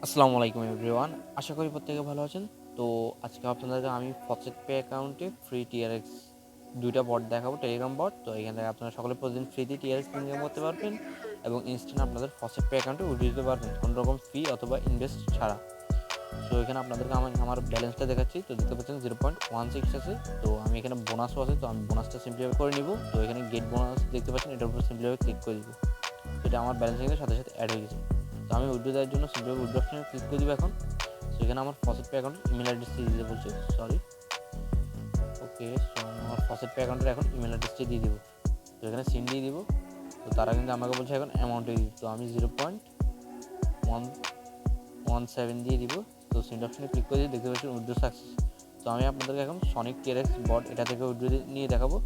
আসসালামু আলাইকুম এভরিওয়ান, আশা করি প্রত্যেকে ভালো আছেন। তো আজকে আপনাদেরকে আমি FaucetPay অ্যাকাউন্টে ফ্রি TRX দুইটা বট দেখাবো, টেলিগ্রাম বট। তো এখান থেকে আপনারা সকলে প্রতিদিন ফ্রিতে TRX ইনকাম করতে পারবেন এবং ইনস্ট্যান্ট আপনাদের FaucetPay অ্যাকাউন্টে উঠিয়ে দিতে পারবেন কোনো রকম ফি অথবা ইনভেস্ট ছাড়া। সো এখানে আপনাদেরকে আমি আমার ব্যালেন্সটা দেখাচ্ছি। তো দেখতে পাচ্ছেন 0.16 আছে। তো আমি এখানে বোনাসও আছে, তো আমি বোনাসটা সিম্পলিভাবে করে নিব। তো এখানে গেট বোনাস দেখতে পাচ্ছেন, এটার উপর সিম্পলিভাবে ক্লিক করে দিব। এটা আমার ব্যালেন্স এখানে সাথে সাথে অ্যাড হয়ে গেছে। তো আমি উইথড্র দেওয়ার জন্য সিম্পলি উইথড্র অপশনে ক্লিক করে দিব এখন। সেখানে আমার FaucetPay অ্যাকাউন্টের ইমেল অ্যাড্রেসটি দিতে বলছে, সরি ওকে। সো আমার FaucetPay অ্যাকাউন্টের এখন ইমেল অ্যাড্রেসটি দিয়ে দিব। তো এখানে সিম দিয়ে দিব। তো তারা কিন্তু আমাকে বলছে এখন অ্যামাউন্টে দিই। তো আমি 0.117 দিয়ে দিব। তো সিম অপশনে ক্লিক করে দিয়ে দেখতে পাচ্ছি উইথড্র সাকসেস। তো আমি আপনাদেরকে এখন সনিক TRX বট এটা থেকে উইথড্র নিয়ে দেখাবো।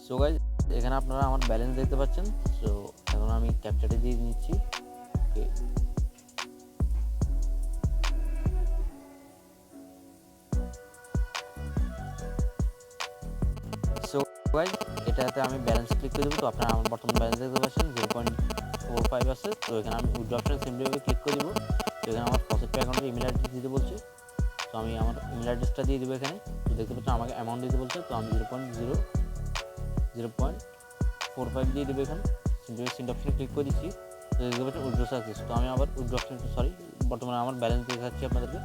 সো গাইজ, এখানে আপনারা আমার ব্যালেন্স দেখতে পাচ্ছেন। সো এখন আমি ক্যাপচারটি দিয়ে নিচ্ছি। ওকে, সো গাইজ, এটাতে আমি ব্যালেন্স ক্লিক করে দেবো। তো আপনারা আমার বর্তমান ব্যালেন্স দেখতে পাচ্ছেন 0.45 আছে। তো এখানে আমি উইথড্র অপশন সিম্পলিভাবে ক্লিক করে দেবো। তো এখানে আমার FaucetPay অ্যাকাউন্টের ইমেল অ্যাড্রেস দিতে বলছে। তো আমি আমার ইমেল অ্যাড্রেসটা দিয়ে দেবো এখানে। তো দেখতে পাচ্ছেন আমাকে অ্যামাউন্ট দিতে বলছে। তো আমি 0.45 দিয়ে দেবো এখানে। সিম্পলিভাবে সিন্ড অপশনে ক্লিক করে দিচ্ছি। তো দেখতে পাচ্ছেন উইথড্র সাকসেস। তো আমি আবার উইথড্র অপশন, সরি, বর্তমানে আমার ব্যালেন্স দেখাচ্ছি আপনাদেরকে।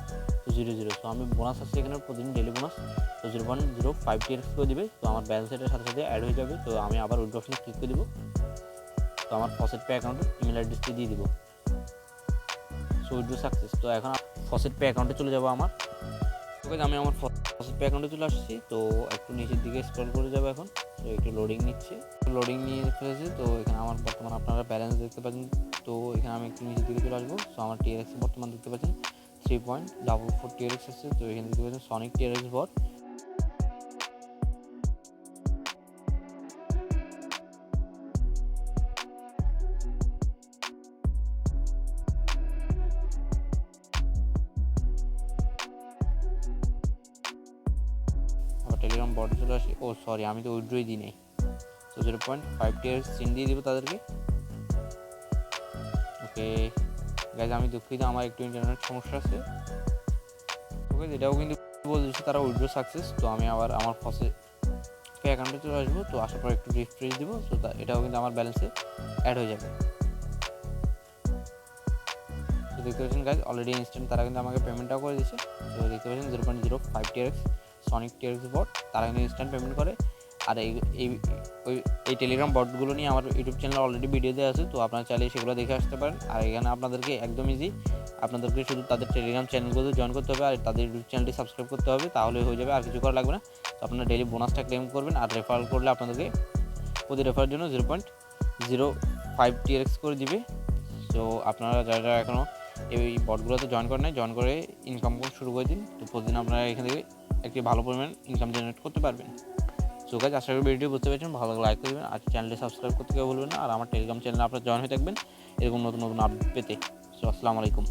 তো 0 তো আমি বোনাস আসছে এখানে প্রতিদিন ডেলি বোনাস। তো 0.05 TRX করে দিবে। তো আমার ব্যালেন্স এটার সাথে সাথে অ্যাড হয়ে যাবে। তো আমি আবার উইথড্র অপশনে ক্লিক করে দেবো। তো আমার FaucetPay অ্যাকাউন্টের ইমেল অ্যাড্রেসটি দিয়ে দিব। So withdraw success. তো এখন FaucetPay অ্যাকাউন্টে চলে যাবো আমার। ওকে, আমি আমার FaucetPay অ্যাকাউন্টে চলে আসছি। তো একটু নিচের দিকে স্ক্রল করে যাবো এখন। তো একটু লোডিং নিচ্ছে, লোডিং নিয়ে ফেলেছে। তো এখানে আমার বর্তমান আপনারা ব্যালেন্স দেখতে পাচ্ছেন। তো এখানে আমি একটু নিচের দিকে চলে আসবো। সো আমার TRX বর্তমান দেখতে পাচ্ছেন 3.44 TRX আছে। তো এখানে দেখতে পাচ্ছেন সনিক TRX বট। আবার টেলিগ্রাম বটে চলে আসি। ও সরি, আমি তো উইথড্রই দিই নাই। তো 0.5 TRX সিন দিয়ে দিব তাদেরকে। ওকে গাইজ, আমি দুঃখিত, আমার একটু ইন্টারনেট সমস্যা আছে। ওকে, এটাও কিন্তু বলছে তারা উইথড্র সাকসেস। তো আমি আবার আমার FaucetPay অ্যাকাউন্টে চলে আসবো। তো আসার পর একটু রিফ্রেশ দিব। তো এটাও কিন্তু আমার ব্যালেন্সে অ্যাড হয়ে যাবে। তো দেখতে পাচ্ছেন গাইজ, অলরেডি ইনস্ট্যান্ট তারা কিন্তু আমাকে পেমেন্টটাও করে দিচ্ছে। তো দেখতে পাচ্ছেন 0.05 TRX সনিক TRX বট, তারা কিন্তু ইনস্ট্যান্ট পেমেন্ট করে। আর এই টেলিগ্রাম বটগুলো নিয়ে আমার ইউটিউব চ্যানেলে অলরেডি ভিডিও দেওয়া আছে। তো আপনারা চাইলে সেগুলো দেখে আসতে পারেন। আর এখানে আপনাদেরকে একদম ইজি, আপনাদেরকে শুধু তাদের টেলিগ্রাম চ্যানেলগুলোতে জয়েন করতে হবে আর তাদের ইউটিউব চ্যানেলটি সাবস্ক্রাইব করতে হবে, তাহলে হয়ে যাবে। আর কিছু করা লাগবে না। তো আপনারা ডেলি বোনাসটা ক্লেম করবেন। আর রেফার করলে আপনাদেরকে প্রতি রেফারের জন্য 0.05 TRX করে দিবে। তো আপনারা যারা এখনও এই বটগুলোতে জয়েন করেন নাই, জয়েন করে ইনকাম শুরু করে দিন। তো প্রতিদিন আপনারা এখান থেকে একটি ভালো পরিমাণ ইনকাম জেনারেট করতে পারবেন। সো গাইজ, আশা করি ভিডিও বুঝতে পেরেছেন। ভালো লাইক করবেন আর চ্যানেলটি সাবস্ক্রাইব করতে কেউ ভুলবেন না। আর আমার টেলিগ্রাম চ্যানেলে আপনারা জয়েন হয়ে থাকবেন এরকম নতুন নতুন আপডেট পেতে। সো আসসালামু আলাইকুম।